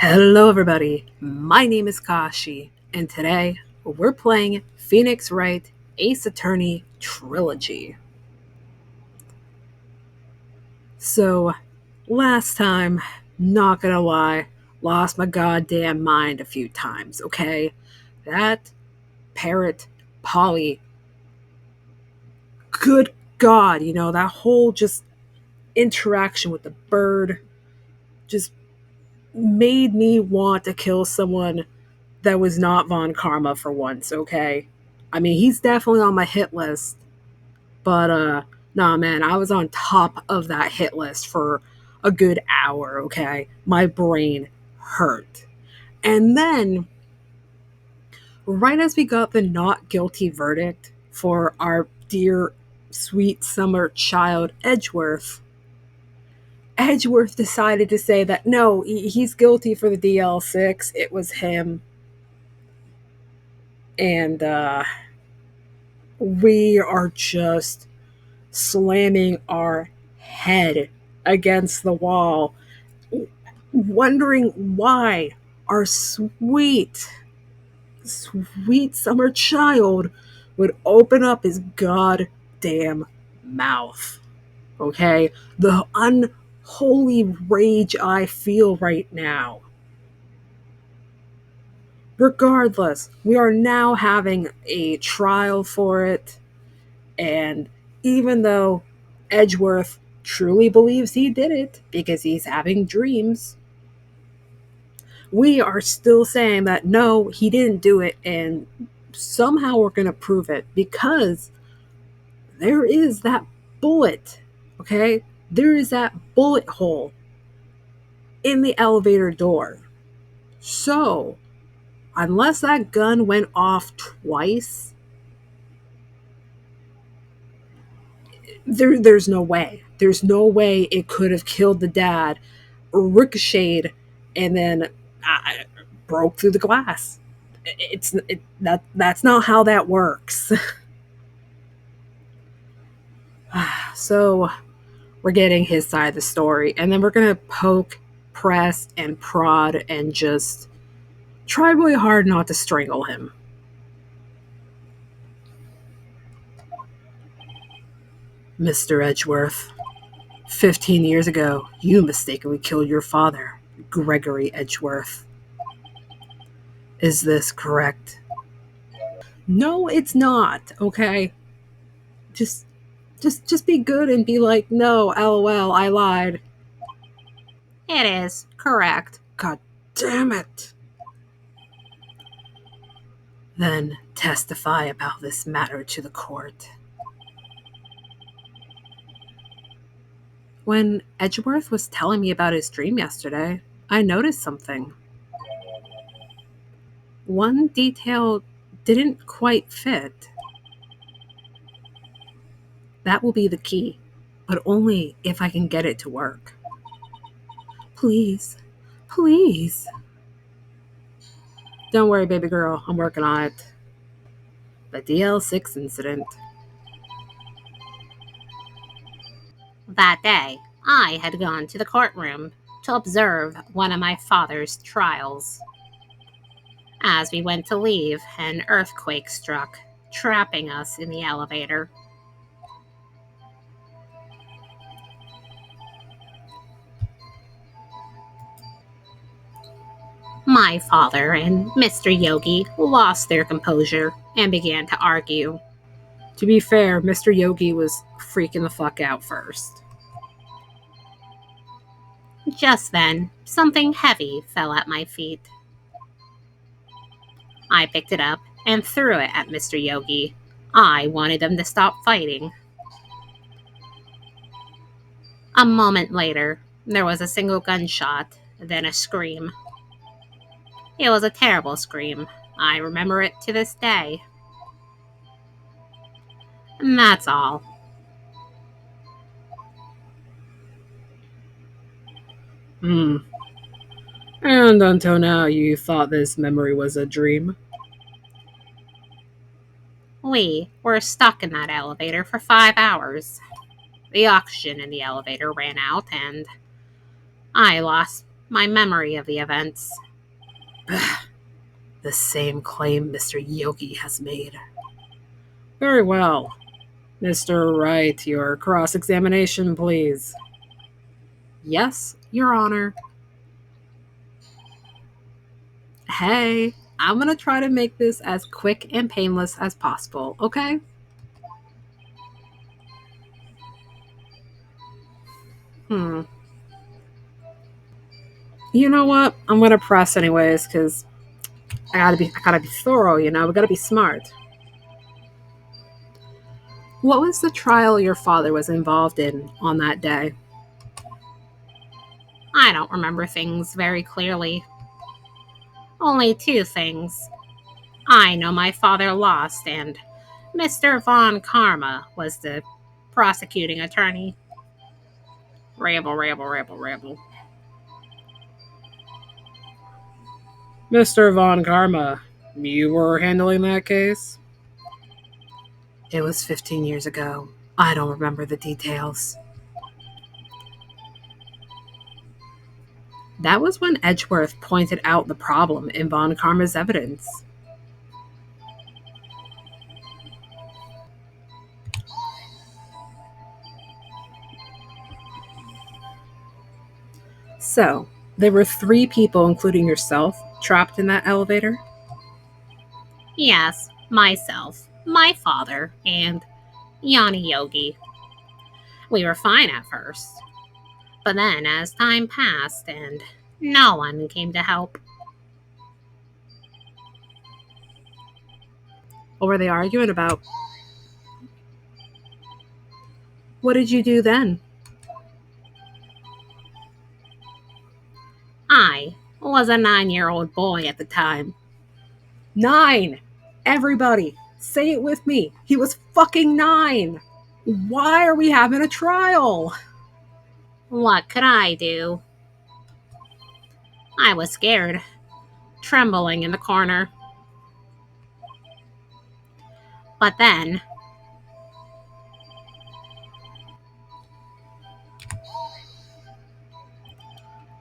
Hello, everybody. My name is Kashi, and today we're playing Phoenix Wright Ace Attorney Trilogy. So, last time, not gonna lie, lost my goddamn mind a few times, okay? That parrot, Polly, good God, that whole just interaction with the bird just made me want to kill someone that was not Von Karma for once, okay? I mean, he's definitely on my hit list, but nah man, I was on top of that hit list for a good hour, okay? My brain hurt. And then right as we got the not guilty verdict for our dear sweet summer child Edgeworth decided to say that no, he's guilty for the DL6. It was him. And we are just slamming our head against the wall, wondering why our sweet summer child would open up his goddamn mouth. Okay? The unholy rage I feel right now. Regardless, we are now having a trial for it. And even though Edgeworth truly believes he did it because he's having dreams, we are still saying that no, he didn't do it, and somehow we're going to prove it because there is that bullet, okay? There is that bullet hole in the elevator door. So, unless that gun went off twice, there's no way. There's no way it could have killed the dad, ricocheted, and then broke through the glass. That's not how that works. So we're getting his side of the story, and then we're gonna poke, press, and prod, and just try really hard not to strangle him. Mr. Edgeworth, 15 years ago, you mistakenly killed your father, Gregory Edgeworth. Is this correct? No, it's not, okay? Just just be good and be like, no, LOL, I lied. It is correct. God damn it. Then testify about this matter to the court. When Edgeworth was telling me about his dream yesterday, I noticed something. One detail didn't quite fit. That will be the key, but only if I can get it to work. Please, please. Don't worry, baby girl, I'm working on it. The DL6 incident. That day, I had gone to the courtroom to observe one of my father's trials. As we went to leave, an earthquake struck, trapping us in the elevator. My father and Mr. Yogi lost their composure and began to argue. To be fair, Mr. Yogi was freaking the fuck out first. Just then, something heavy fell at my feet. I picked it up and threw it at Mr. Yogi. I wanted them to stop fighting. A moment later, there was a single gunshot, then a scream. It was a terrible scream. I remember it to this day. And that's all. Hmm. And until now, you thought this memory was a dream? We were stuck in that elevator for 5 hours. The oxygen in the elevator ran out, and I lost my memory of the events. The same claim Mr. Yogi has made. Very well. Mr. Wright, your cross-examination, please. Yes, Your Honor. Hey, I'm gonna try to make this as quick and painless as possible, okay? Hmm. You know what? I'm gonna press anyways, because I gotta be thorough, we gotta be smart. What was the trial your father was involved in on that day? I don't remember things very clearly. Only two things. I know my father lost, and Mr. Von Karma was the prosecuting attorney. Rabble, rabble, rabble, rabble. Mr. Von Karma, you were handling that case? It was 15 years ago. I don't remember the details. That was when Edgeworth pointed out the problem in Von Karma's evidence. So, there were 3 people, including yourself, trapped in that elevator? Yes, myself, my father, and Yanni Yogi. We were fine at first. But then, as time passed and no one came to help, What were they arguing about? What did you do then? I was a 9-year-old boy at the time. 9! Everybody, say it with me. He was fucking 9! Why are we having a trial? What could I do? I was scared, trembling in the corner. But then,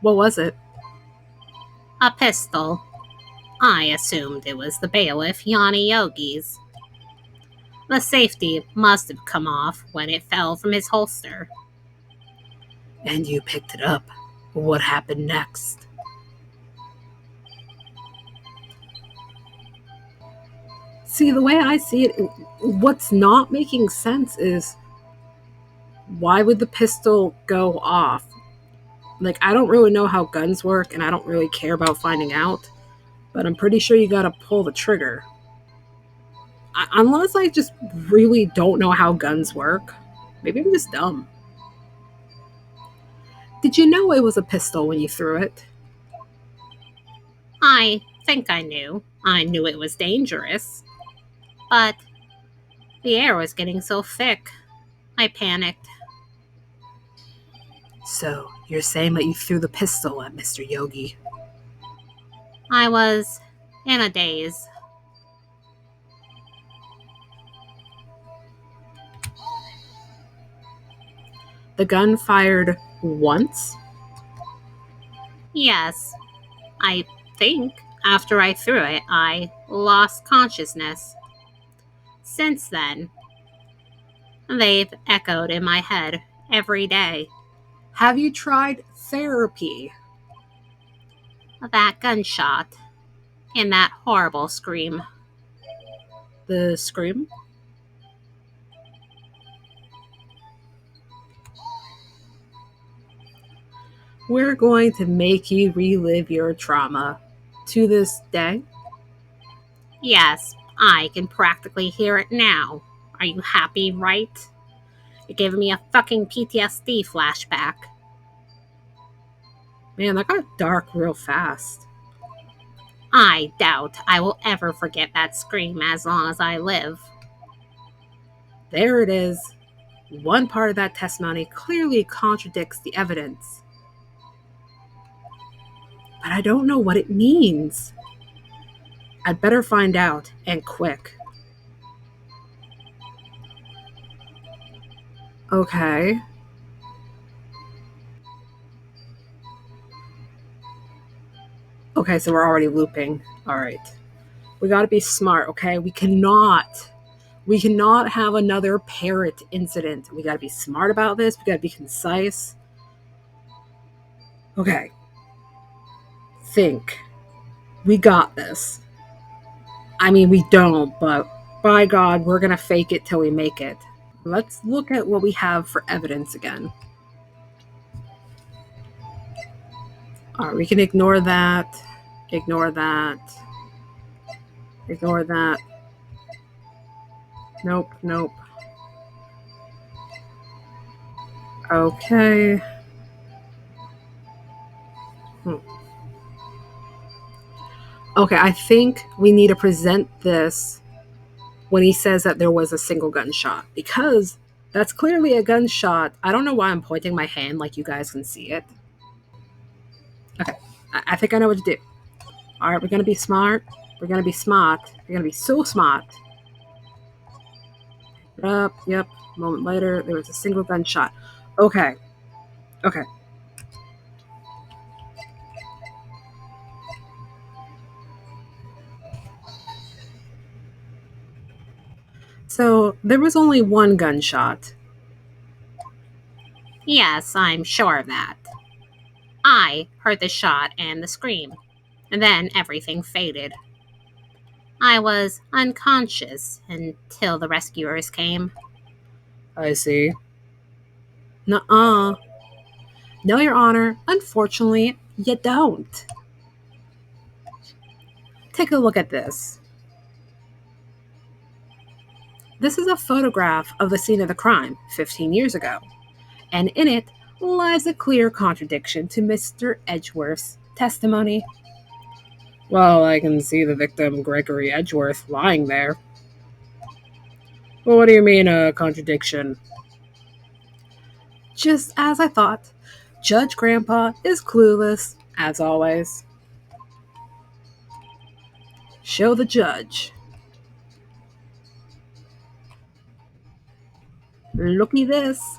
What was it? a pistol. I assumed it was the bailiff Yanni Yogi's. The safety must have come off when it fell from his holster. And you picked it up. What happened next? See, the way I see it, what's not making sense is why would the pistol go off? Like, I don't really know how guns work, and I don't really care about finding out, but I'm pretty sure you gotta pull the trigger. Unless I just really don't know how guns work. Maybe I'm just dumb. Did you know it was a pistol when you threw it? I think I knew. I knew it was dangerous. But the air was getting so thick, I panicked. So, you're saying that you threw the pistol at Mr. Yogi? I was in a daze. The gun fired once? Yes, I think after I threw it, I lost consciousness. Since then, they've echoed in my head every day. Have you tried therapy? That gunshot and that horrible scream. The scream? We're going to make you relive your trauma to this day. Yes, I can practically hear it now. Are you happy, right? You're giving me a fucking PTSD flashback. Man, that got dark real fast. I doubt I will ever forget that scream as long as I live. There it is. One part of that testimony clearly contradicts the evidence. But I don't know what it means. I'd better find out, and quick. Okay. Okay, so we're already looping. All right. We got to be smart, okay? We cannot have another parrot incident. We got to be smart about this. We got to be concise. Okay. Think. We got this. I mean, we don't, but by God, we're going to fake it till we make it. Let's look at what we have for evidence again. All right, we can ignore that. Ignore that. Ignore that. Nope, nope. Okay. Hmm. Okay, I think we need to present this when he says that there was a single gunshot because that's clearly a gunshot. I don't know why I'm pointing my hand like you guys can see it. Okay, I think I know what to do. All right, we're gonna be smart. We're gonna be smart. We're gonna be so smart. Yep. A moment later, there was a single gunshot. Okay. Okay. So there was only one gunshot. Yes, I'm sure of that. I heard the shot and the scream, and then everything faded. I was unconscious until the rescuers came. I see. Nuh-uh. No, Your Honor. Unfortunately, you don't. Take a look at this. This is a photograph of the scene of the crime 15 years ago, and in it lies a clear contradiction to Mr. Edgeworth's testimony. Well, I can see the victim, Gregory Edgeworth, lying there. Well, what do you mean, a contradiction? Just as I thought, Judge Grandpa is clueless, as always. Show the judge. Looky this.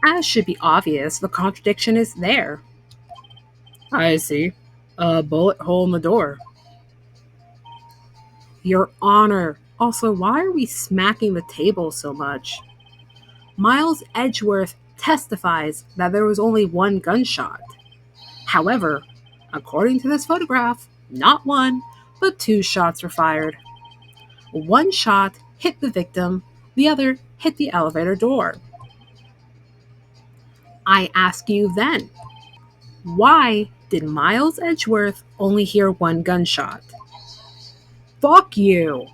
As should be obvious, the contradiction is there. I see. A bullet hole in the door. Your Honor. Also, why are we smacking the table so much? Miles Edgeworth testifies that there was only one gunshot. However, according to this photograph, not one, but two shots were fired. One shot hit the victim, the other hit the elevator door. I ask you then, why did Miles Edgeworth only hear one gunshot? Fuck you!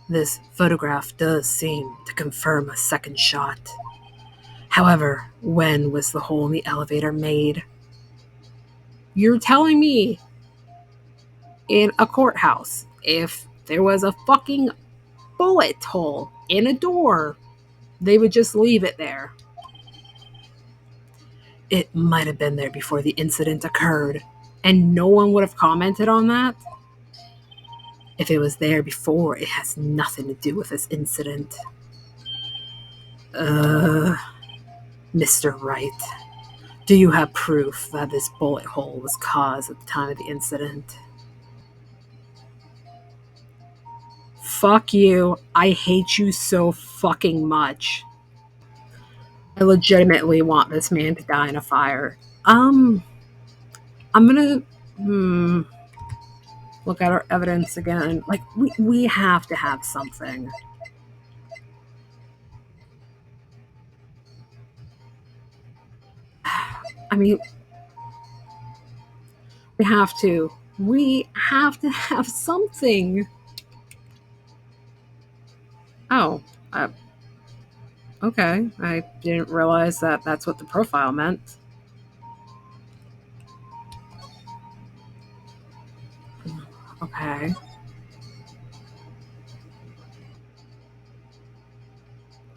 This photograph does seem to confirm a second shot. However, when was the hole in the elevator made? You're telling me in a courthouse, if there was a fucking bullet hole in a door, they would just leave it there? It might have been there before the incident occurred, and no one would have commented on that. If it was there before, it has nothing to do with this incident. Mr. Wright, do you have proof that this bullet hole was caused at the time of the incident? Fuck you. I hate you so fucking much. I legitimately want this man to die in a fire. I'm gonna look at our evidence again. Like, we have to have something. I mean, we have to. We have to have something. Oh, okay. I didn't realize that that's what the profile meant. Okay.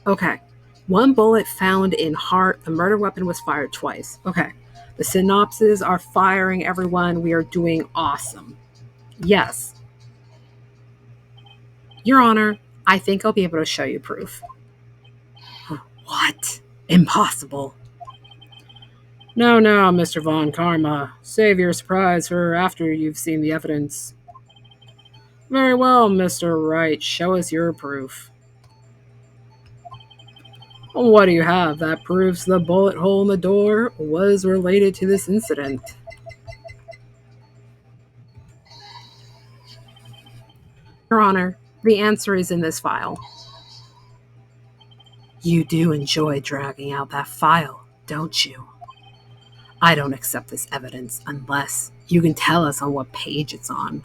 Okay. One bullet found in heart. The murder weapon was fired twice. Okay. The synopses are firing, everyone. We are doing awesome. Yes. Your Honor, I think I'll be able to show you proof. What? Impossible. No, no, Mr. Von Karma. Save your surprise for after you've seen the evidence. Very well, Mr. Wright. Show us your proof. What do you have that proves the bullet hole in the door was related to this incident? Your Honor, the answer is in this file. You do enjoy dragging out that file, don't you? I don't accept this evidence unless you can tell us on what page it's on.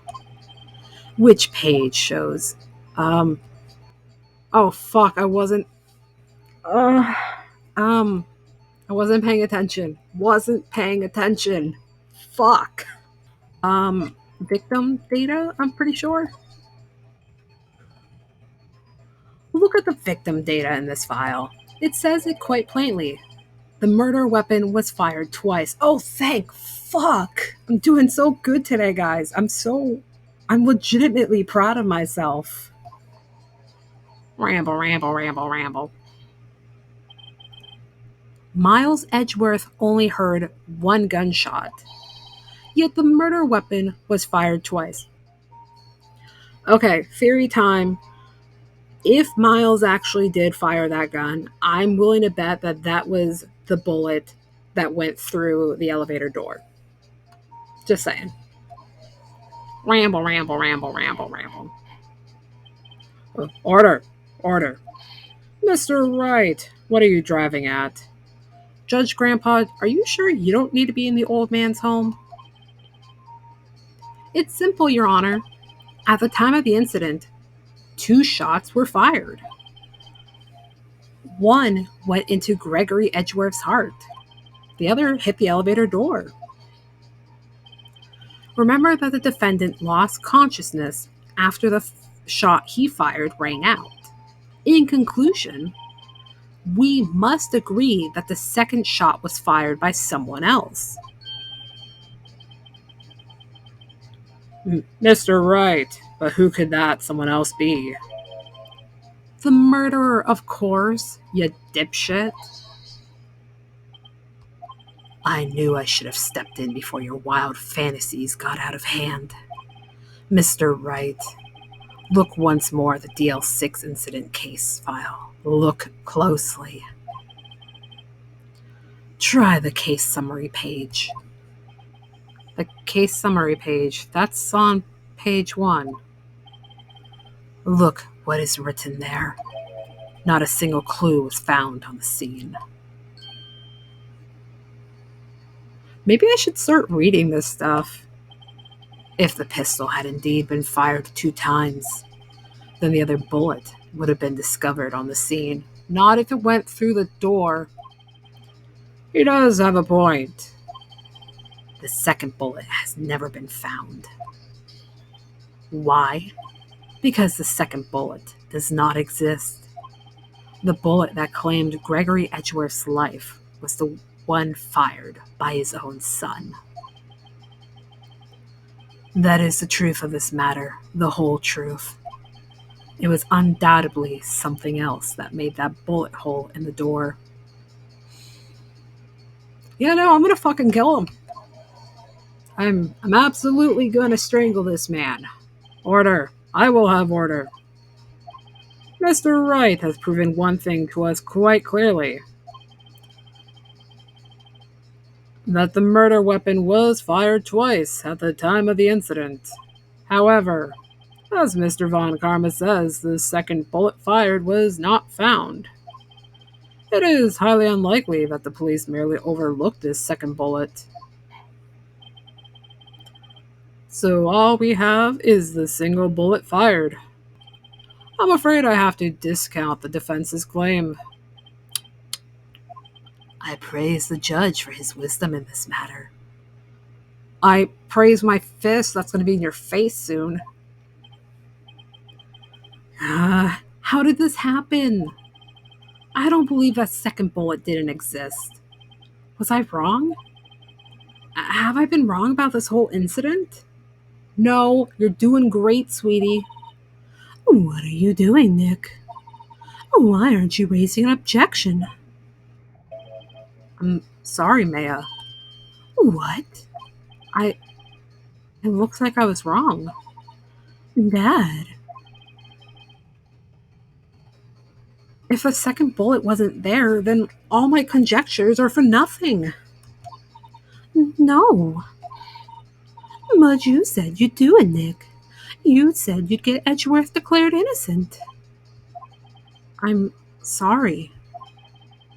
Which page shows? Um, oh fuck, uh, um, I wasn't paying attention. Wasn't paying attention. Fuck. Victim data, I'm pretty sure. Look at the victim data in this file. It says it quite plainly. The murder weapon was fired twice. Oh, thank fuck. I'm doing so good today, guys. I'm legitimately proud of myself. Ramble, ramble, ramble, ramble. Miles Edgeworth only heard one gunshot, yet the murder weapon was fired twice. Okay, theory time. If Miles actually did fire that gun, I'm willing to bet that that was the bullet that went through the elevator door. Just saying. Ramble, ramble, ramble, ramble, ramble. Order. Order. Mr. Wright, what are you driving at? Judge Grandpa, are you sure you don't need to be in the old man's home? It's simple, Your Honor. At the time of the incident, 2 shots were fired. One went into Gregory Edgeworth's heart. The other hit the elevator door. Remember that the defendant lost consciousness after the shot he fired rang out. In conclusion, we must agree that the second shot was fired by someone else. Mr. Wright, but who could that someone else be? The murderer, of course, you dipshit. I knew I should have stepped in before your wild fantasies got out of hand. Mr. Wright, look once more at the DL6 incident case file. Look closely. Try the case summary page. The case summary page, that's on page 1. Look what is written there. Not a single clue was found on the scene. Maybe I should start reading this stuff. If the pistol had indeed been fired 2 times, then the other bullet would have been discovered on the scene. Not if it went through the door. He does have a point. The second bullet has never been found. Why? Because the second bullet does not exist. The bullet that claimed Gregory Edgeworth's life was the one fired by his own son. That is the truth of this matter, the whole truth. It was undoubtedly something else that made that bullet hole in the door. Yeah, no, I'm gonna fucking kill him. I'm absolutely gonna strangle this man. Order. I will have order. Mr. Wright has proven one thing to us quite clearly. That the murder weapon was fired twice at the time of the incident. However, as Mr. Von Karma says, the second bullet fired was not found. It is highly unlikely that the police merely overlooked this second bullet. So all we have is the single bullet fired. I'm afraid I have to discount the defense's claim. I praise the judge for his wisdom in this matter. I praise my fist that's going to be in your face soon. How did this happen? I don't believe that second bullet didn't exist. Was I wrong? Have I been wrong about this whole incident? No, you're doing great, sweetie. What are you doing, Nick? Why aren't you raising an objection? I'm sorry, Maya. What? I. It looks like I was wrong. Dad, if a second bullet wasn't there, then all my conjectures are for nothing. No. But you said you'd do it, Nick. You said you'd get Edgeworth declared innocent. I'm sorry.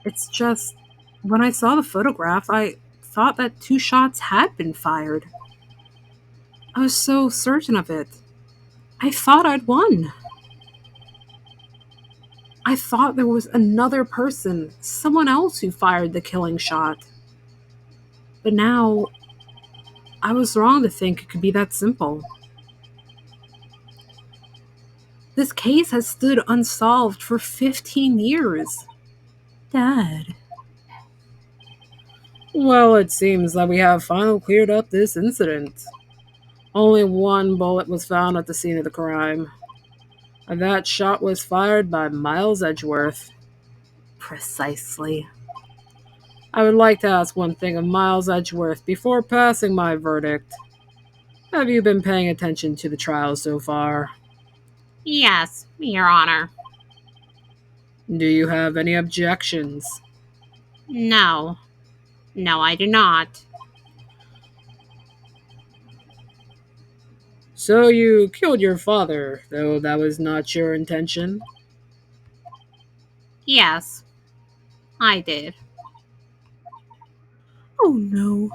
It's just, when I saw the photograph, I thought that 2 shots had been fired. I was so certain of it. I thought I'd won. I thought there was another person, someone else who fired the killing shot. But now, I was wrong to think it could be that simple. This case has stood unsolved for 15 years. Dad. Well, it seems that we have finally cleared up this incident. Only one bullet was found at the scene of the crime. And that shot was fired by Miles Edgeworth. Precisely. I would like to ask one thing of Miles Edgeworth before passing my verdict. Have you been paying attention to the trial so far? Yes, Your Honor. Do you have any objections? No. No, I do not. So you killed your father, though that was not your intention? Yes, I did. Oh no.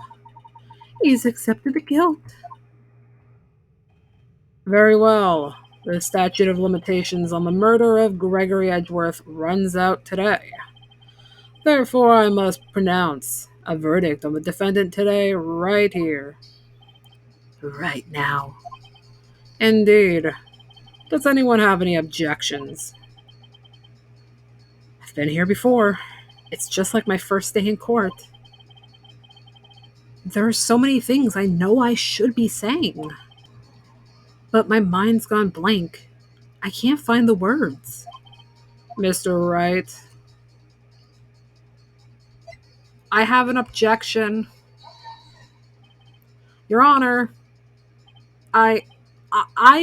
He's accepted the guilt. Very well. The statute of limitations on the murder of Gregory Edgeworth runs out today. Therefore, I must pronounce a verdict on the defendant today, right here. Right now. Indeed. Does anyone have any objections? I've been here before. It's just like my first day in court. There are so many things I know I should be saying. But my mind's gone blank. I can't find the words. Mr. Wright, I have an objection. Your Honor, I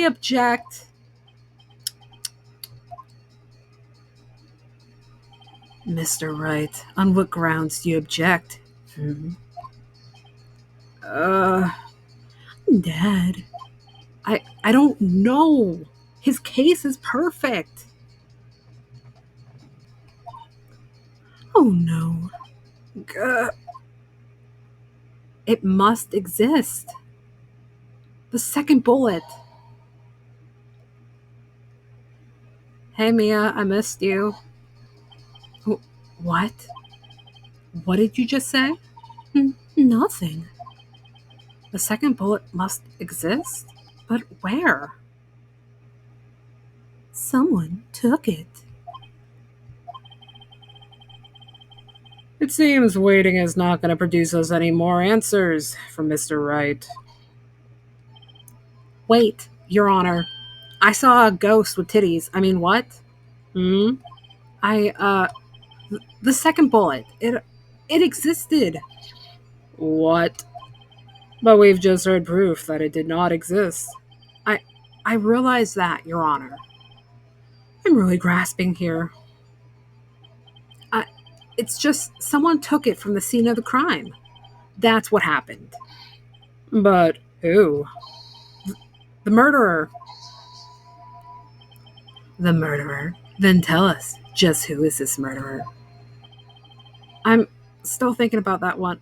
object. Mr. Wright, on what grounds do you object? Dad, I don't know. His case is perfect. Oh no. It must exist. The second bullet. Hey Mia, I missed you. What? What did you just say? Nothing. The second bullet must exist? But where? Someone took it. It seems waiting is not going to produce us any more answers from Mr. Wright. Wait, Your Honor. I saw a ghost with titties. I mean, what? The second bullet. It existed. What? But we've just heard proof that it did not exist. I realize that, Your Honor. I'm really grasping here. It's just someone took it from the scene of the crime. That's what happened. But who? The murderer. The murderer? Then tell us, just who is this murderer? I'm still thinking about that one.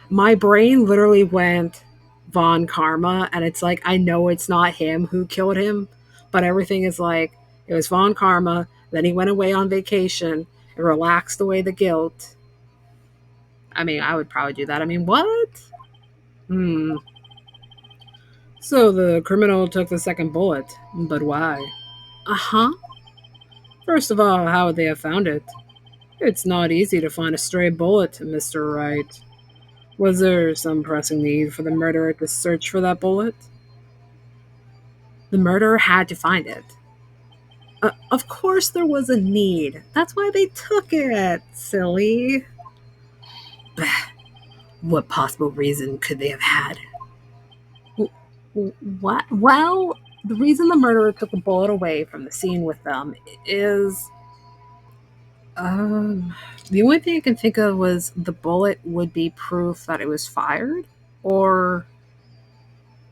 My brain literally went Von Karma, and it's like, I know it's not him who killed him, but everything is like, it was Von Karma, then he went away on vacation and relaxed away the guilt. I mean, I would probably do that. I mean, what? So the criminal took the second bullet, but why? Uh-huh. First of all, how would they have found it? It's not easy to find a stray bullet, Mr. Wright. Was there some pressing need for the murderer to search for that bullet? The murderer had to find it. Of course there was a need. That's why they took it, silly. What possible reason could they have had? What? Well, the reason the murderer took the bullet away from the scene with them is. The only thing I can think of was the bullet would be proof that it was fired, or.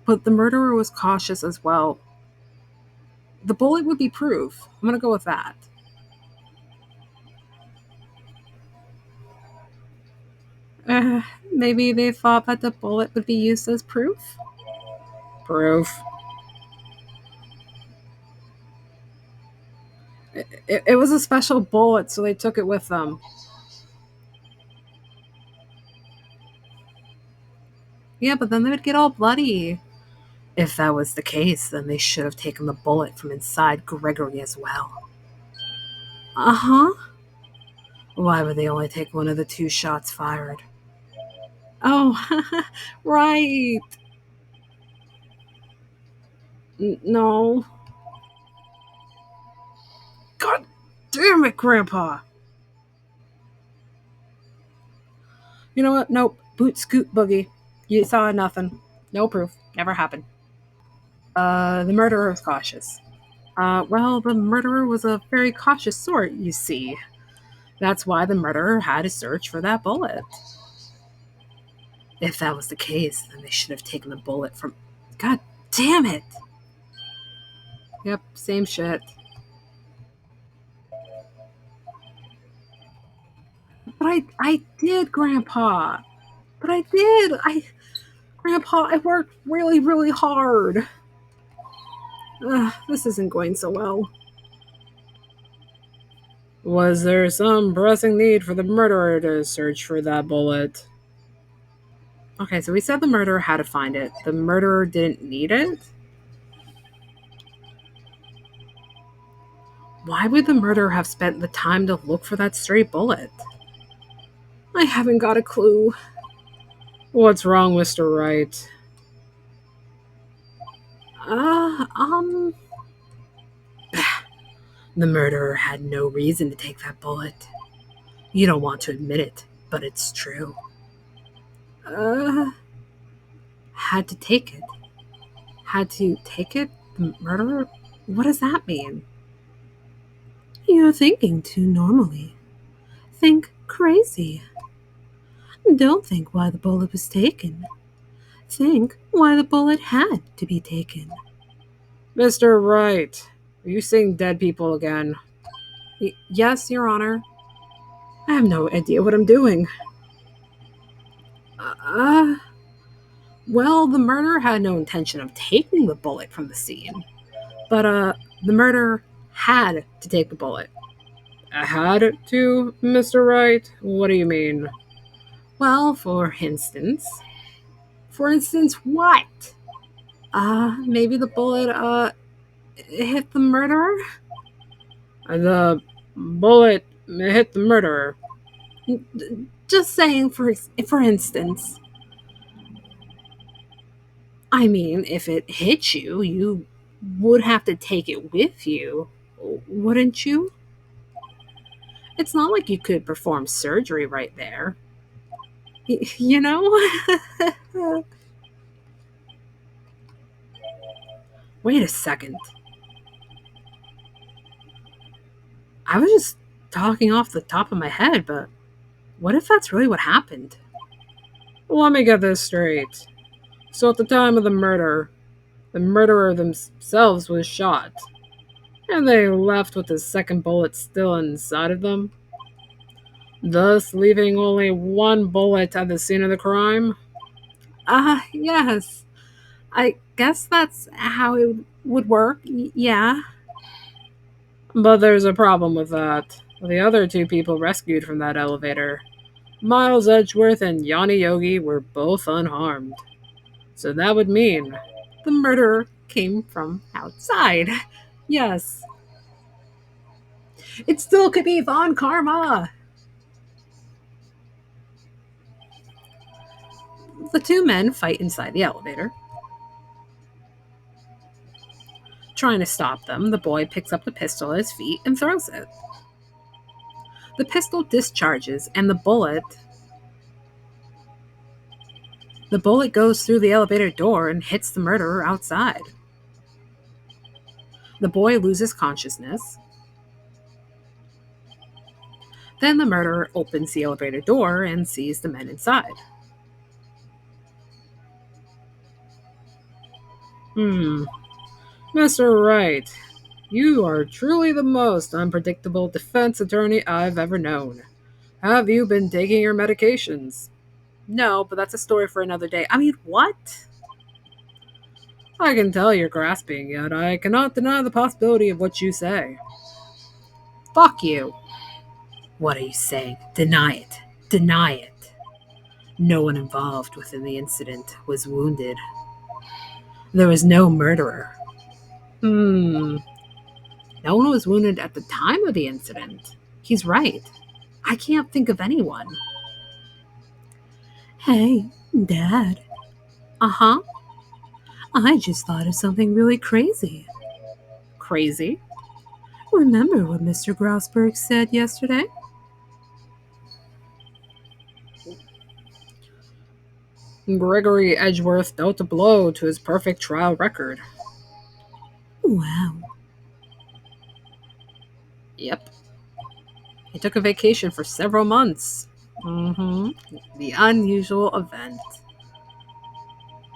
But the murderer was cautious as well. The bullet would be proof. I'm gonna go with that. Uh, Maybe they thought that the bullet would be used as proof? Proof. It was a special bullet, so they took it with them. Yeah, but then they would get all bloody. If that was the case, then they should have taken the bullet from inside Gregory as well. Uh huh. Why would they only take one of the two shots fired? Oh, right. No. God damn it, Grandpa. You know what? Nope. Boot scoot boogie. You saw nothing. No proof. Never happened. The murderer was cautious. Well, the murderer was a very cautious sort, you see. That's why the murderer had to search for that bullet. If that was the case, then they should have taken the bullet from. God damn it! Yep, same shit. But I did, Grandpa. But I did. Grandpa, I worked really, really hard. This isn't going so well. Was there some pressing need for the murderer to search for that bullet? Okay, so we said the murderer had to find it. The murderer didn't need it? Why would the murderer have spent the time to look for that stray bullet? I haven't got a clue. What's wrong, Mr. Wright? Uh, um. The murderer had no reason to take that bullet. You don't want to admit it, but it's true. Uh, had to take it. Had to take it? The murderer? What does that mean? You're thinking too normally. Think crazy. Don't think why the bullet was taken. Think why the bullet had to be taken. Mr. Wright, are you seeing dead people again? Yes, Your Honor. I have no idea what I'm doing. Uh, well, the murderer had no intention of taking the bullet from the scene. But, the murderer had to take the bullet. Had to, Mr. Wright? What do you mean? Well, for instance. For instance, what? Maybe the bullet, hit the murderer? The bullet hit the murderer. Just saying, for instance. I mean, if it hit you, you would have to take it with you, wouldn't you? It's not like you could perform surgery right there. You know? Wait a second. I was just talking off the top of my head, but what if that's really what happened? Let me get this straight. So, at the time of the murderer themselves was shot, and they left with the second bullet still inside of them, thus leaving only one bullet at the scene of the crime? Yes. I guess that's how it would work. Yeah. But there's a problem with that. The other two people rescued from that elevator, Miles Edgeworth and Yanni Yogi, were both unharmed. So that would mean the murderer came from outside. Yes. It still could be Von Karma. The two men fight inside the elevator. Trying to stop them, the boy picks up the pistol at his feet and throws it. The pistol discharges, and the bullet goes through the elevator door and hits the murderer outside. The boy loses consciousness. Then the murderer opens the elevator door and sees the men inside. Mr. Wright, you are truly the most unpredictable defense attorney I've ever known. Have you been taking your medications? No, but that's a story for another day. I mean, what? I can tell you're grasping, yet I cannot deny the possibility of what you say. Fuck you. What are you saying? Deny it. Deny it. No one involved within the incident was wounded. There was no murderer. No one was wounded at the time of the incident. He's right. I can't think of anyone. Hey, Dad. Uh-huh. I just thought of something really crazy. Crazy? Remember what Mr. Grausberg said yesterday? Gregory Edgeworth dealt a blow to his perfect trial record. Wow. Yep. He took a vacation for several months. The unusual event.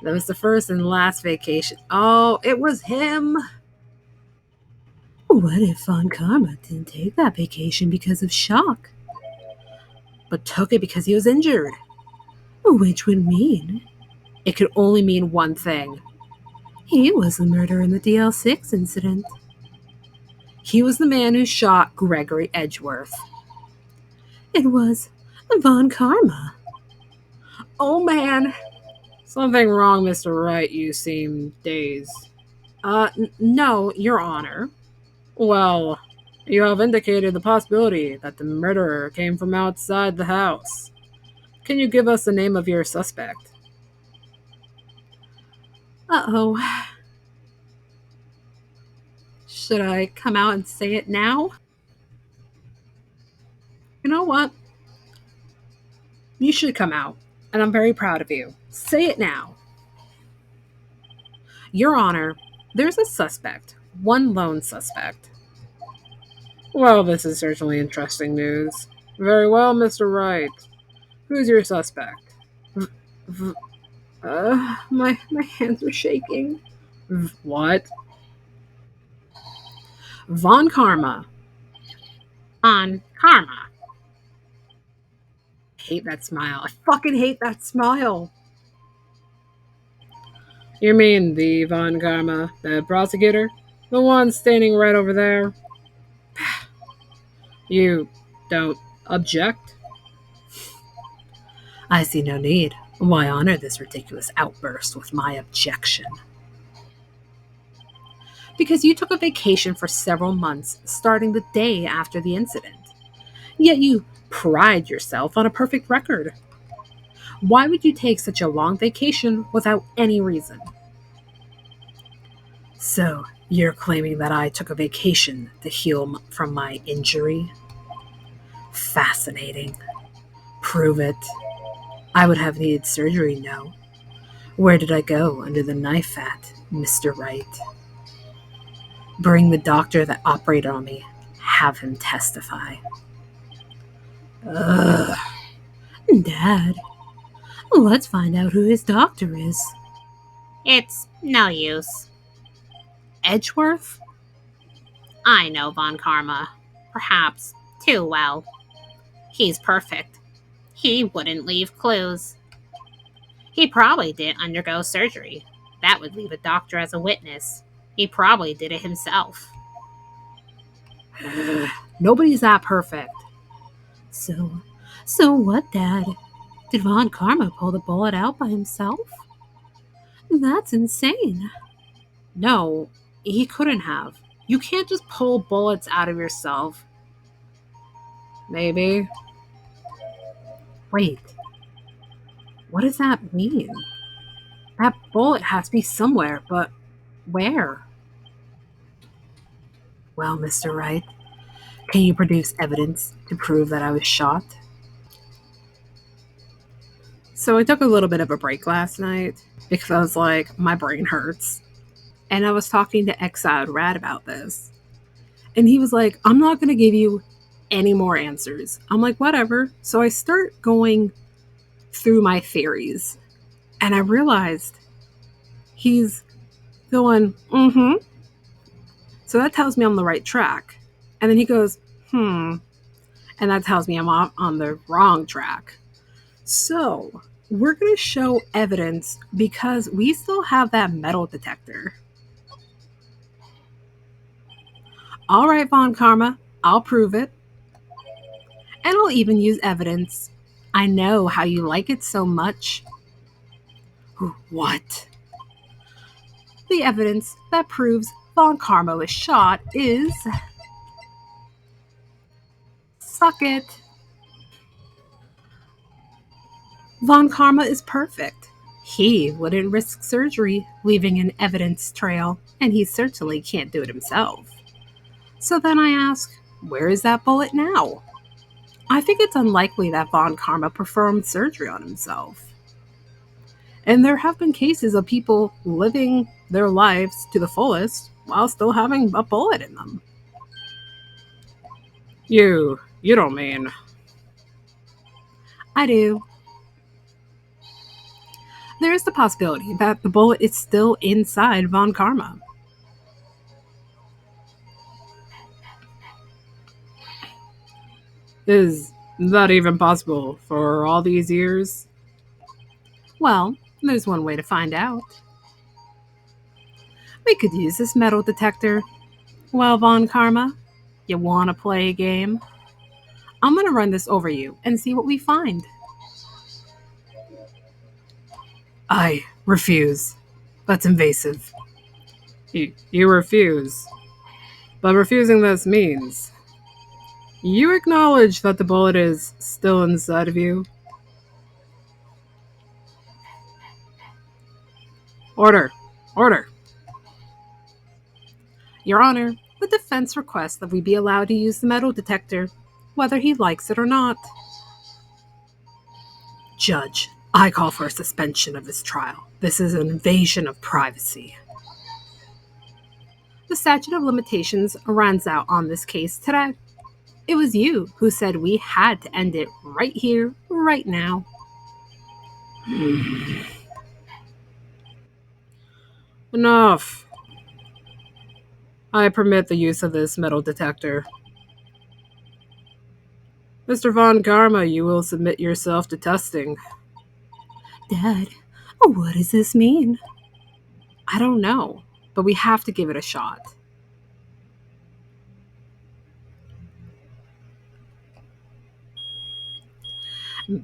That was the first and last vacation. Oh, it was him. What if Von Karma didn't take that vacation because of shock, but took it because he was injured? Which would mean it could only mean one thing. He was the murderer in the DL6 incident. He was the man who shot Gregory Edgeworth. It was Von Karma. Oh, man. Something wrong, Mr. Wright. You seem dazed. No, Your Honor. Well, you have indicated the possibility that the murderer came from outside the house. Can you give us the name of your suspect? Uh-oh. Should I come out and say it now? You know what? You should come out, and I'm very proud of you. Say it now. Your Honor, there's a suspect. One lone suspect. Well, this is certainly interesting news. Very well, Mr. Wright. Who's your suspect? My hands are shaking. What? Von Karma. On Karma. I hate that smile. I fucking hate that smile. You mean the Von Karma, the prosecutor? The one standing right over there? You don't object? I see no need. Why honor this ridiculous outburst with my objection? Because you took a vacation for several months, starting the day after the incident. Yet you pride yourself on a perfect record. Why would you take such a long vacation without any reason? So, you're claiming that I took a vacation to heal from my injury? Fascinating. Prove it. I would have needed surgery, no. Where did I go under the knife at, Mr. Wright? Bring the doctor that operated on me. Have him testify. Ugh. Dad, let's find out who his doctor is. It's no use. Edgeworth? I know Von Karma. Perhaps too well. He's perfect. He wouldn't leave clues. He probably didn't undergo surgery. That would leave a doctor as a witness. He probably did it himself. Nobody's that perfect. So what, Dad? Did Von Karma pull the bullet out by himself? That's insane. No, he couldn't have. You can't just pull bullets out of yourself. Maybe. Wait. What does that mean? That bullet has to be somewhere, but where? Well, Mr. Wright, can you produce evidence to prove that I was shot? So I took a little bit of a break last night because I was like, my brain hurts. And I was talking to Exiled Rat about this. And he was like, I'm not going to give you any more answers. I'm like, whatever. So I start going through my theories. And I realized he's going, mm hmm. So that tells me I'm on the right track. And then he goes, hmm. And that tells me I'm on the wrong track. So we're going to show evidence because we still have that metal detector. All right, Von Karma, I'll prove it. And I'll even use evidence. I know how you like it so much. What? The evidence that proves Von Karma was shot is. Suck it. Von Karma is perfect. He wouldn't risk surgery, leaving an evidence trail, and he certainly can't do it himself. So then I ask, where is that bullet now? I think it's unlikely that Von Karma performed surgery on himself. And there have been cases of people living their lives to the fullest while still having a bullet in them. You don't mean. I do. There is the possibility that the bullet is still inside Von Karma. Is that even possible for all these years? Well, there's one way to find out. We could use this metal detector. Well, Von Karma, you want to play a game? I'm going to run this over you and see what we find. I refuse. That's invasive. You refuse. But refusing this means you acknowledge that the bullet is still inside of you. Order. Order. Your Honor, the defense requests that we be allowed to use the metal detector, whether he likes it or not. Judge, I call for a suspension of this trial. This is an invasion of privacy. The statute of limitations runs out on this case today. It was you who said we had to end it right here, right now. Enough. I permit the use of this metal detector. Mr. Von Karma, you will submit yourself to testing. Dad, what does this mean? I don't know, but we have to give it a shot.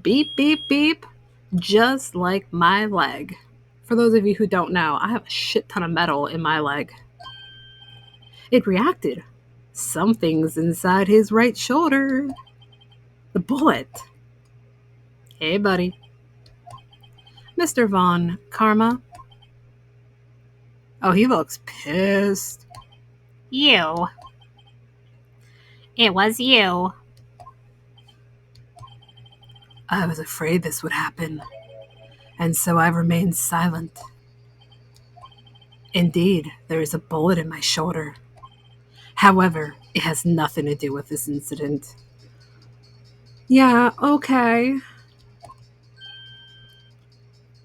Beep, beep, beep. Just like my leg. For those of you who don't know, I have a shit ton of metal in my leg. It reacted. Something's inside his right shoulder. The bullet. Hey, buddy. Mr. Von Karma. Oh, he looks pissed. You. It was you. I was afraid this would happen, and so I remained silent. Indeed, there is a bullet in my shoulder. However, it has nothing to do with this incident. Yeah, okay.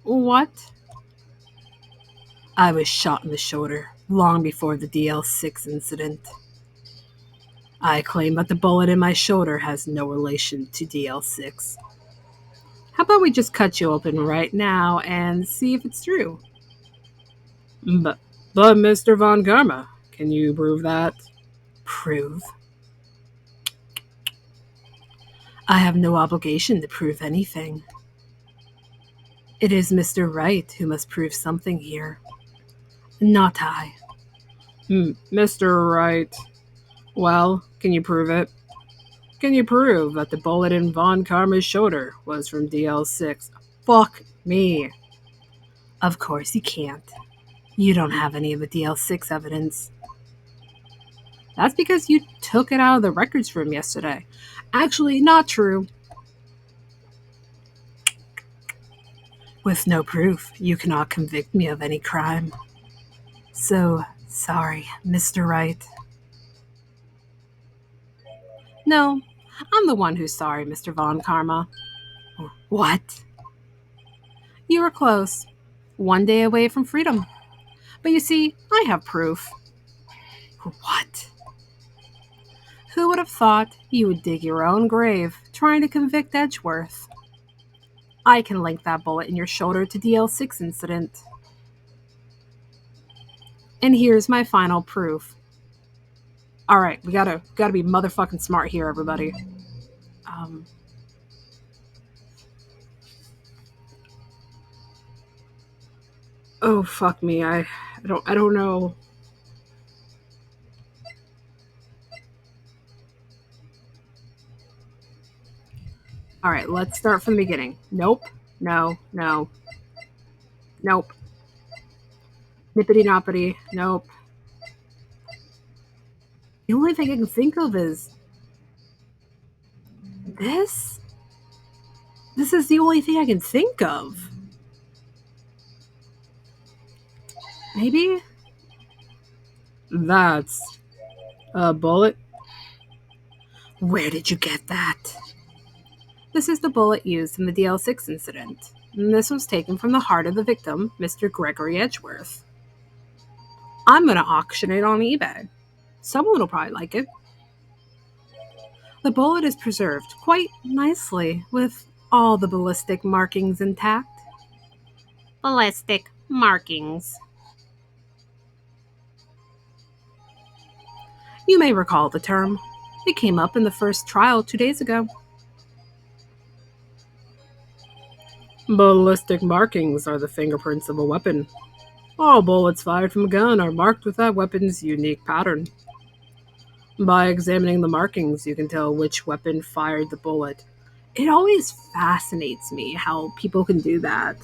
What? I was shot in the shoulder long before the DL6 incident. I claim that the bullet in my shoulder has no relation to DL6. How about we just cut you open right now and see if it's true? But Mr. Von Karma, can you prove that? Prove? I have no obligation to prove anything. It is Mr. Wright who must prove something here, not I. Mr. Wright. Well, can you prove it? Can you prove that the bullet in Von Karma's shoulder was from DL6? Fuck me. Of course you can't. You don't have any of the DL6 evidence. That's because you took it out of the records room yesterday. Actually, not true. With no proof, you cannot convict me of any crime. So, sorry, Mr. Wright. No, I'm the one who's sorry, Mr. Von Karma. What? You were close. One day away from freedom. But you see, I have proof. What? Who would have thought you would dig your own grave trying to convict Edgeworth? I can link that bullet in your shoulder to DL6 incident. And here's my final proof. Alright, we gotta be motherfucking smart here, everybody. Um, oh fuck me, I don't know. Alright, let's start from the beginning. Nope. No. Nope. Nippity noppity. Nope. The only thing I can think of is this. This is the only thing I can think of. Maybe? That's a bullet. Where did you get that? This is the bullet used in the DL6 incident. And this was taken from the heart of the victim, Mr. Gregory Edgeworth. I'm going to auction it on eBay. Someone will probably like it. The bullet is preserved quite nicely with all the ballistic markings intact. Ballistic markings. You may recall the term. It came up in the first trial 2 days ago. Ballistic markings are the fingerprints of a weapon. All bullets fired from a gun are marked with that weapon's unique pattern. By examining the markings, you can tell which weapon fired the bullet. It always fascinates me how people can do that.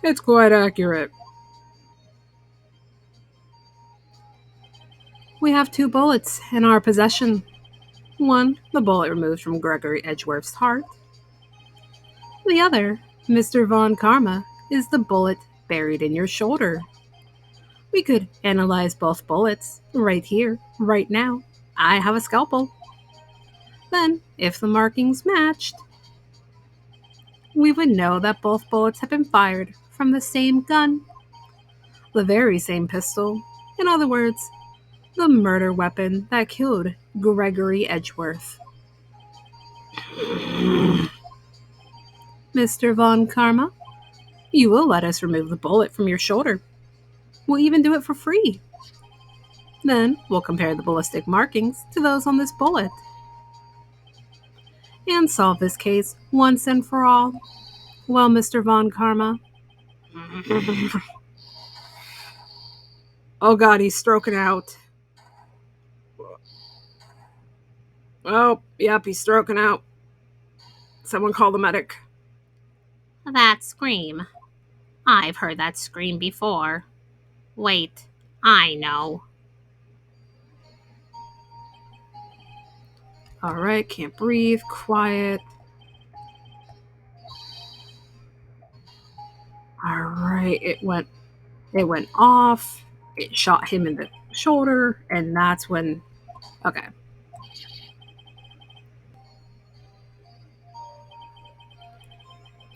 It's quite accurate. We have 2 bullets in our possession. One, the bullet removed from Gregory Edgeworth's heart. The other, Mr. Von Karma, is the bullet buried in your shoulder. We could analyze both bullets right here, right now. I have a scalpel. Then, if the markings matched, we would know that both bullets have been fired from the same gun, the very same pistol. In other words, the murder weapon that killed Gregory Edgeworth. Mr. Von Karma, you will let us remove the bullet from your shoulder. We'll even do it for free. Then we'll compare the ballistic markings to those on this bullet and solve this case once and for all. Well, Mr. Von Karma. Oh god, he's stroking out. Oh, yep, he's stroking out. Someone call the medic. That scream. I've heard that scream before. Wait, I know. Alright, can't breathe, quiet. Alright, it went off. It shot him in the shoulder, and that's when. Okay.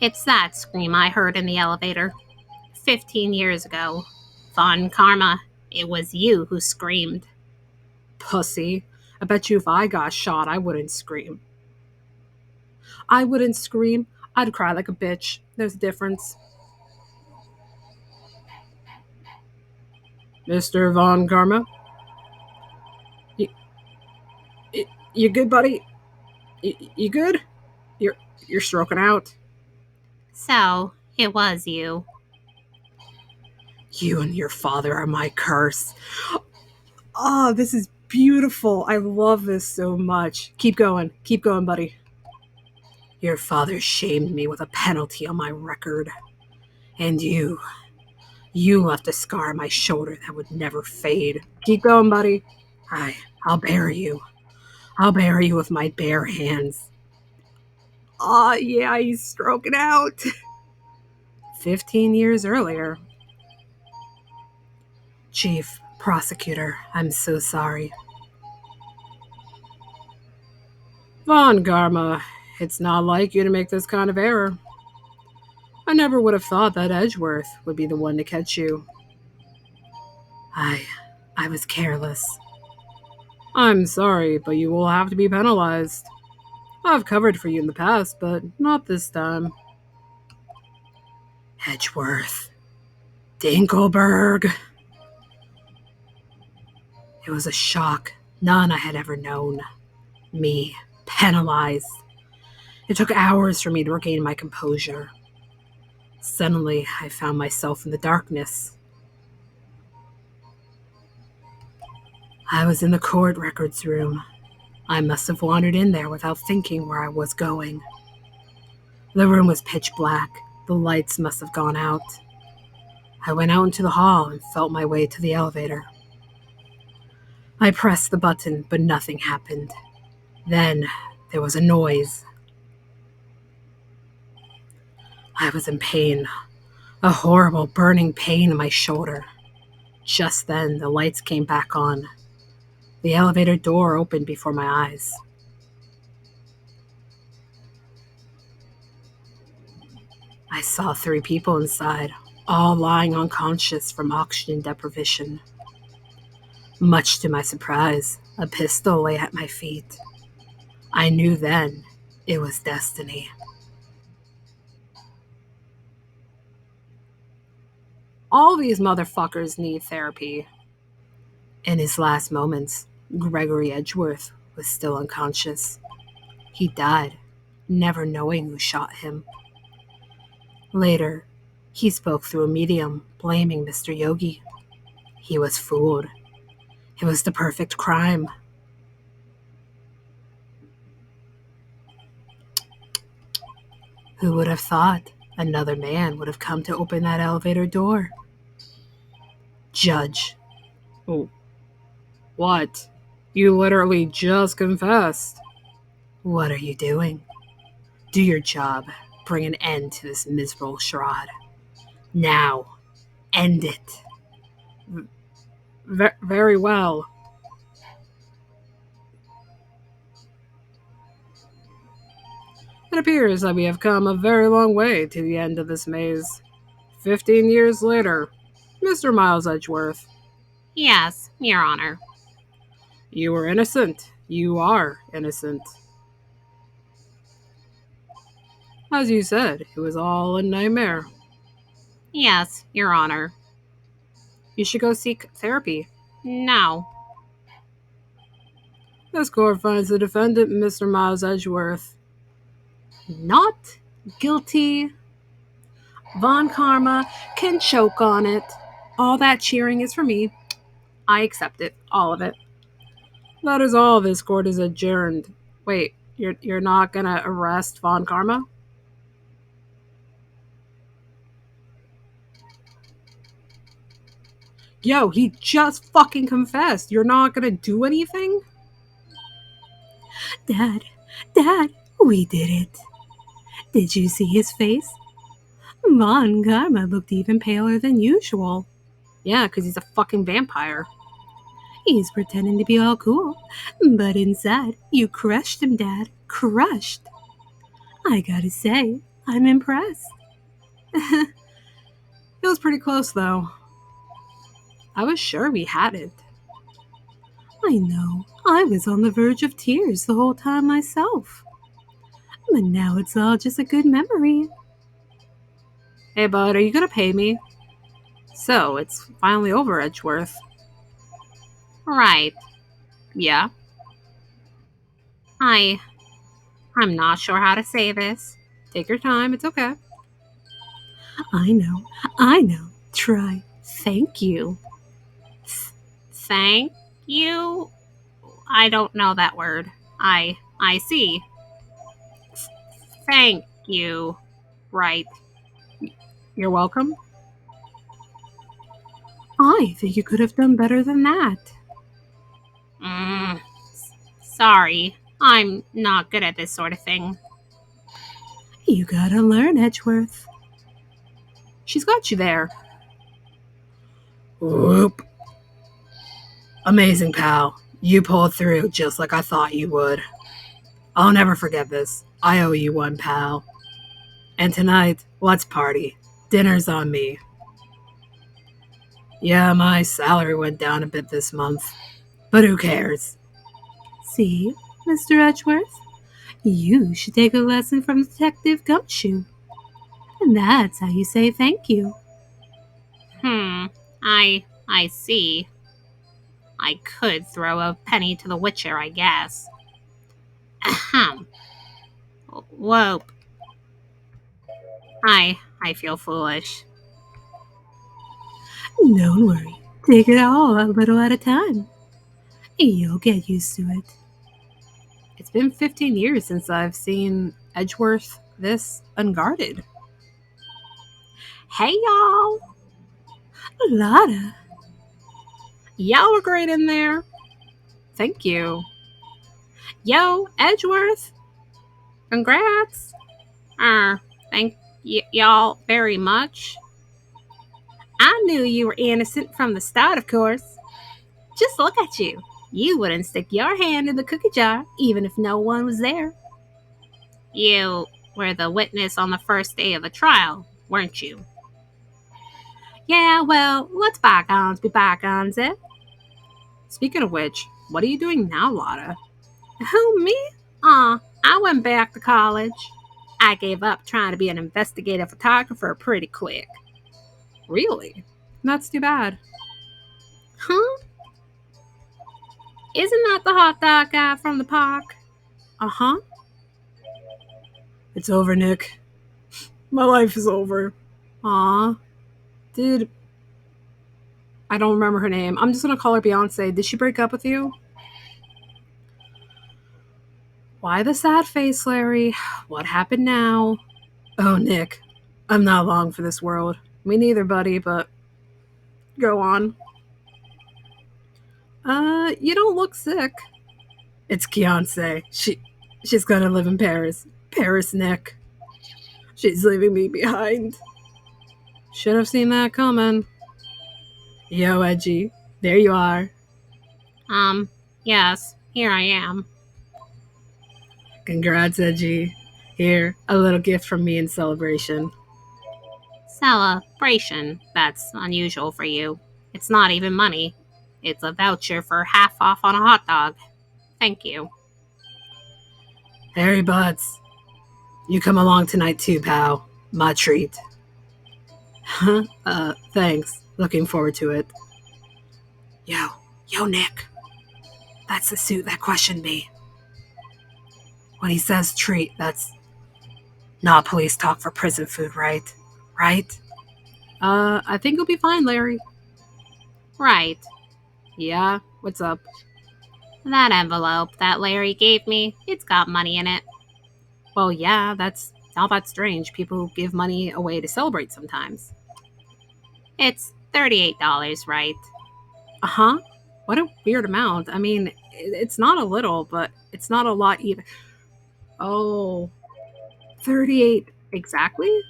It's that scream I heard in the elevator 15 years ago. Von Karma, it was you who screamed. Pussy. I bet you if I got shot, I wouldn't scream. I wouldn't scream. I'd cry like a bitch. There's a difference. Mr. Von Karma? You good, buddy? You good? You're stroking out. So, it was you. You and your father are my curse. Oh, this is beautiful. I love this so much. Keep going, buddy. Your father shamed me with a penalty on my record. And you You left a scar on my shoulder that would never fade. Keep going, buddy. I'll bury you. I'll bury you with my bare hands. Aw, yeah, he's stroking out. 15 years earlier. Chief, prosecutor, I'm so sorry. Von Garma, it's not like you to make this kind of error. I never would have thought that Edgeworth would be the one to catch you. I was careless. I'm sorry, but you will have to be penalized. I've covered for you in the past, but not this time. Edgeworth. Dinkelberg. It was a shock none I had ever known. Me, penalized. It took hours for me to regain my composure. Suddenly, I found myself in the darkness. I was in the court records room. I must have wandered in there without thinking where I was going. The room was pitch black. The lights must have gone out. I went out into the hall and felt my way to the elevator. I pressed the button, but nothing happened. Then there was a noise. I was in pain, a horrible burning pain in my shoulder. Just then, the lights came back on. The elevator door opened before my eyes. I saw 3 people inside, all lying unconscious from oxygen deprivation. Much to my surprise, a pistol lay at my feet. I knew then it was destiny. All these motherfuckers need therapy. In his last moments, Gregory Edgeworth was still unconscious. He died, never knowing who shot him. Later, he spoke through a medium, blaming Mr. Yogi. He was fooled. It was the perfect crime. Who would have thought another man would have come to open that elevator door? Judge. Oh, what? You literally just confessed. What are you doing? Do your job. Bring an end to this miserable charade. Now. End it. Very well. It appears that we have come a very long way to the end of this maze. 15 years later, Mr. Miles Edgeworth. Yes, Your Honor. You were innocent. You are innocent. As you said, it was all a nightmare. Yes, Your Honor. You should go seek therapy. No. This court finds the defendant, Mr. Miles Edgeworth, not guilty. Von Karma can choke on it. All that cheering is for me. I accept it. All of it. That is all. This court is adjourned. Wait, you're not gonna arrest Von Karma? Yo, he just fucking confessed. You're not gonna do anything? Dad, we did it. Did you see his face? Von Karma looked even paler than usual. Yeah, because he's a fucking vampire. He's pretending to be all cool, but inside, you crushed him, Dad. Crushed. I gotta say, I'm impressed. It was pretty close, though. I was sure we had it. I know. I was on the verge of tears the whole time myself. But now it's all just a good memory. Hey, bud, are you gonna pay me? So, it's finally over, Edgeworth. Right. Yeah? I'm not sure how to say this. Take your time, it's okay. I know. Try. Thank you. Thank you? I don't know that word. I see. Thank you. Right. You're welcome. I think you could have done better than that. Sorry, I'm not good at this sort of thing. You gotta learn, Edgeworth. She's got you there. Whoop. Amazing, pal. You pulled through just like I thought you would. I'll never forget this. I owe you one, pal. And tonight, let's party. Dinner's on me. Yeah, my salary went down a bit this month, but who cares? See, Mr. Edgeworth? You should take a lesson from Detective Gumshoe. And that's how you say thank you. I see. I could throw a penny to the witcher, I guess. Ahem. Whoa. I feel foolish. Don't worry. Take it all a little at a time. You'll get used to it. It's been 15 years since I've seen Edgeworth this unguarded. Hey, y'all. Lotta. Y'all were great in there. Thank you. Yo, Edgeworth. Congrats. Thank y'all very much. I knew you were innocent from the start, of course. Just look at you. You wouldn't stick your hand in the cookie jar, even if no one was there. You were the witness on the first day of the trial, weren't you? Yeah, well, let's bygones be bygones, eh? Speaking of which, what are you doing now, Lotta? Who, me? I went back to college. I gave up trying to be an investigative photographer pretty quick. Really? That's too bad. Huh? Isn't that the hot dog guy from the park? Uh-huh. It's over, Nick. My life is over. Aw. Did... I don't remember her name. I'm just gonna call her Beyonce. Did she break up with you? Why the sad face, Larry? What happened now? Oh, Nick. I'm not long for this world. Me neither, buddy, but... Go on. You don't look sick. It's Beyonce. She's gonna live in Paris. Paris, Nick. She's leaving me behind. Should have seen that coming. Yo, Edgy. There you are. Yes, here I am. Congrats, Edgy. Here, a little gift from me in celebration. Celebration? That's unusual for you. It's not even money. It's a voucher for half off on a hot dog. Thank you. Harry Butts. You come along tonight too, pal. My treat. Thanks. Looking forward to it. Yo, Nick. That's the suit that questioned me. When he says treat, that's not police talk for prison food, right? Right? I think you'll be fine, Larry. Right. Yeah, what's up? That envelope that Larry gave me, it's got money in it. Well, yeah, that's not that strange. People give money away to celebrate sometimes. It's $38, right? Uh-huh. What a weird amount. I mean, it's not a little, but it's not a lot either. Oh, 38 exactly?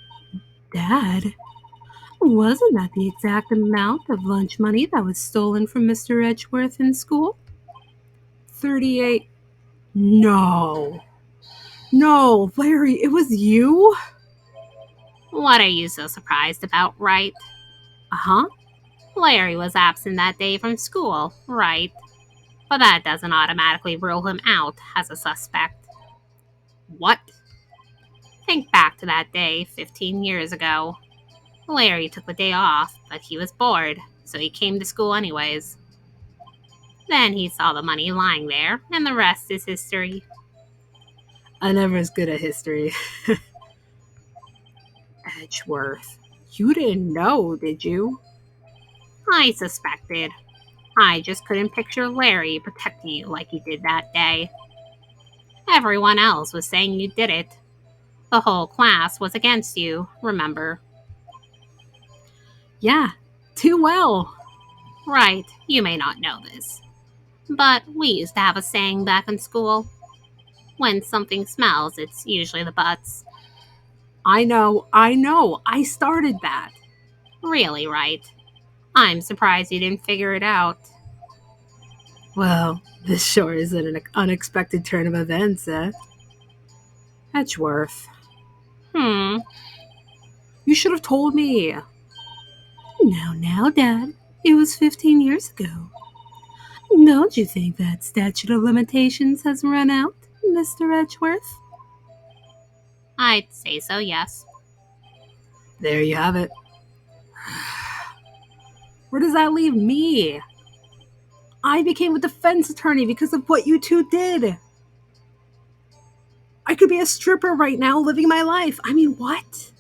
Dad, wasn't that the exact amount of lunch money that was stolen from Mr. Edgeworth in school? 38. No, Larry, it was you? What are you so surprised about, right? Uh-huh. Larry was absent that day from school, right? But that doesn't automatically rule him out as a suspect. What? Think back to that day 15 years ago. Larry took the day off, but he was bored, so he came to school anyways. Then he saw the money lying there, and the rest is history. I never was good at history. Edgeworth. You didn't know, did you? I suspected. I just couldn't picture Larry protecting you like he did that day. Everyone else was saying you did it. The whole class was against you, remember? Yeah, too well. Right, you may not know this, but we used to have a saying back in school. When something smells, it's usually the butts. I started that. Really, right? I'm surprised you didn't figure it out. Well, this sure is an unexpected turn of events, eh? Edgeworth, Hmm, you should have told me. Now, Dad, it was 15 years ago. Don't you think that statute of limitations has run out, Mr. Edgeworth? I'd say so, yes. There you have it. Where does that leave me? I became a defense attorney because of what you two did. I could be a stripper right now living my life. I mean, what?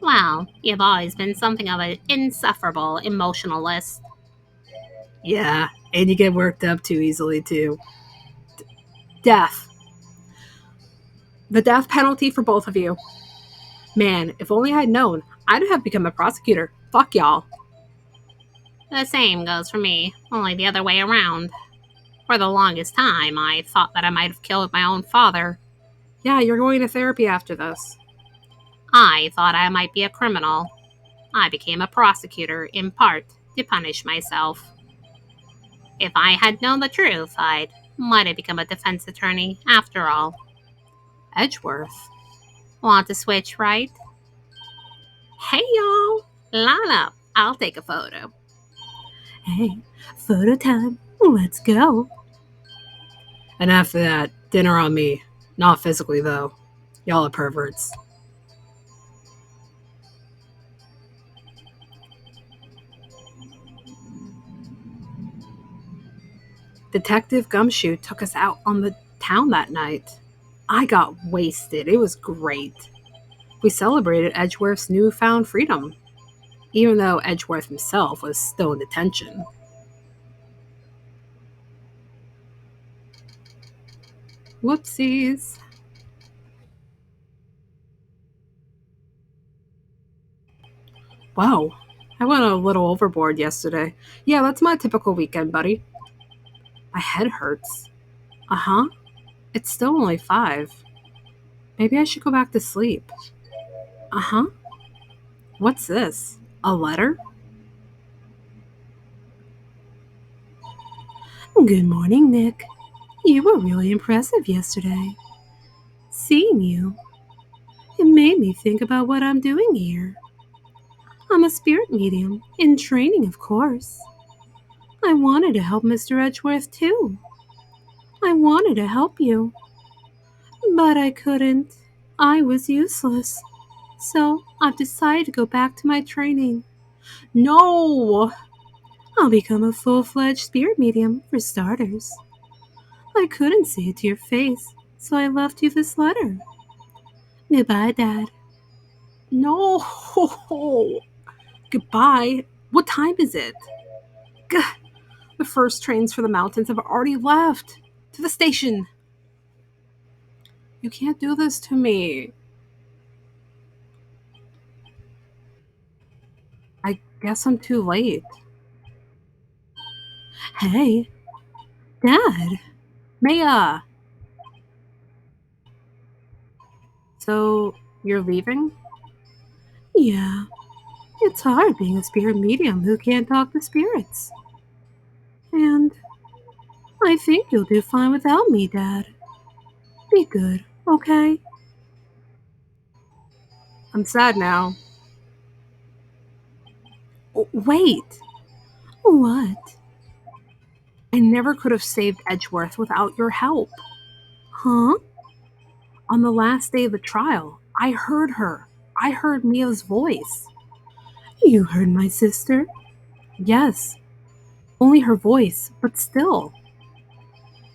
Well, you've always been something of an insufferable emotionalist. Yeah, and you get worked up too easily, too. Death. The death penalty for both of you. Man, if only I'd known, I'd have become a prosecutor. Fuck y'all. The same goes for me, only the other way around. For the longest time, I thought that I might have killed my own father. Yeah, you're going to therapy after this. I thought I might be a criminal. I became a prosecutor, in part, to punish myself. If I had known the truth, I might have become a defense attorney after all. Edgeworth. Want to switch, right? Hey, y'all! Line up. I'll take a photo. Hey, photo time. Let's go. And after that, dinner on me. Not physically, though. Y'all are perverts. Detective Gumshoe took us out on the town that night. I got wasted. It was great. We celebrated Edgeworth's newfound freedom, even though Edgeworth himself was still in detention. Whoopsies. Whoa, I went a little overboard yesterday. Yeah, that's my typical weekend, buddy. My head hurts. Uh huh. It's still only 5. Maybe I should go back to sleep. Uh huh. What's this? A letter? Good morning, Nick. You were really impressive yesterday. Seeing you, it made me think about what I'm doing here. I'm a spirit medium, in training, of course. I wanted to help Mr. Edgeworth, too. I wanted to help you. But I couldn't. I was useless. So I've decided to go back to my training. No! I'll become a full-fledged spirit medium, for starters. I couldn't say it to your face, so I left you this letter. Goodbye, Dad. No! Goodbye. What time is it? Gah. The first trains for the mountains have already left. To the station. You can't do this to me. I guess I'm too late. Hey, Dad. Maya! So, you're leaving? Yeah, it's hard being a spirit medium who can't talk to spirits. And I think you'll do fine without me, Dad. Be good, okay? I'm sad now. Wait! What? I never could have saved Edgeworth without your help. Huh? On the last day of the trial, I heard her. I heard Mia's voice. You heard my sister? Yes, only her voice, but still.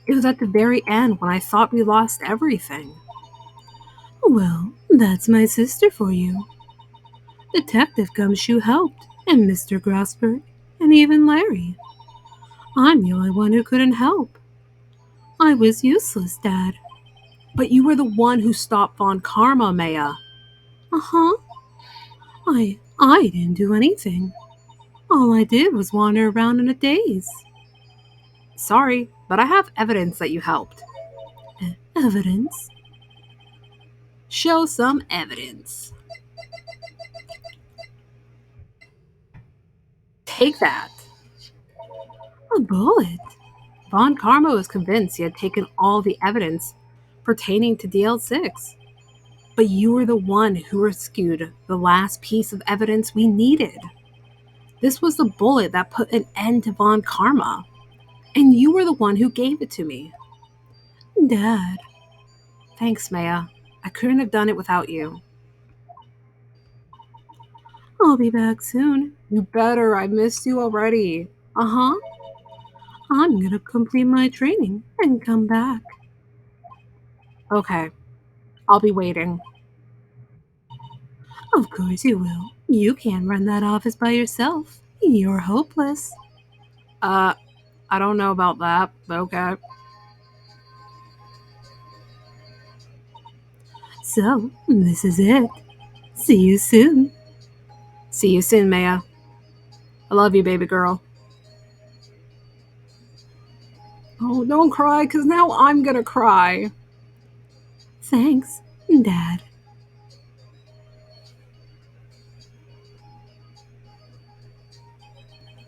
It was at the very end when I thought we lost everything. Well, that's my sister for you. Detective Gumshoe helped, and Mr. Grosberg, and even Larry. I'm the only one who couldn't help. I was useless, Dad. But you were the one who stopped Von Karma, Maya. Uh-huh. I didn't do anything. All I did was wander around in a daze. Sorry, but I have evidence that you helped. Evidence? Show some evidence. Take that. A bullet? Von Karma was convinced he had taken all the evidence pertaining to DL6. But you were the one who rescued the last piece of evidence we needed. This was the bullet that put an end to Von Karma. And you were the one who gave it to me. Dad. Thanks, Maya. I couldn't have done it without you. I'll be back soon. You better. I missed you already. Uh-huh. I'm gonna complete my training and come back. Okay. I'll be waiting. Of course you will. You can't run that office by yourself. You're hopeless. I don't know about that, but okay. So, this is it. See you soon. See you soon, Maya. I love you, baby girl. Oh, don't cry, because now I'm gonna cry. Thanks, Dad.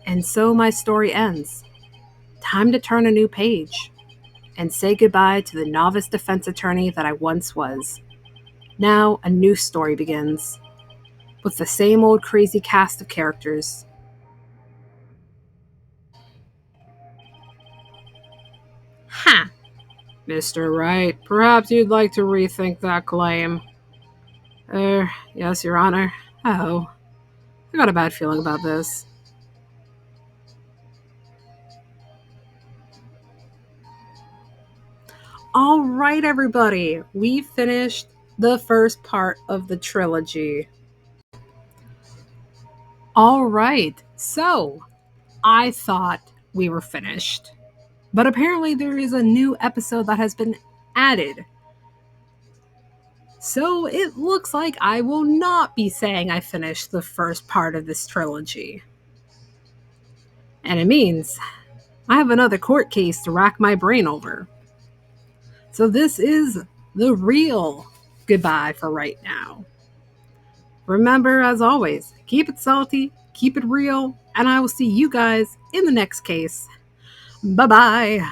And so my story ends. Time to turn a new page and say goodbye to the novice defense attorney that I once was. Now a new story begins, with the same old crazy cast of characters. Ha! Mr. Wright, perhaps you'd like to rethink that claim. Yes, Your Honor. Oh, I got a bad feeling about this. All right, everybody, we finished the first part of the trilogy. All right, so I thought we were finished, but apparently there is a new episode that has been added. So it looks like I will not be saying I finished the first part of this trilogy. And it means I have another court case to rack my brain over. So this is the real goodbye for right now. Remember, as always, keep it salty, keep it real, and I will see you guys in the next case. Bye-bye.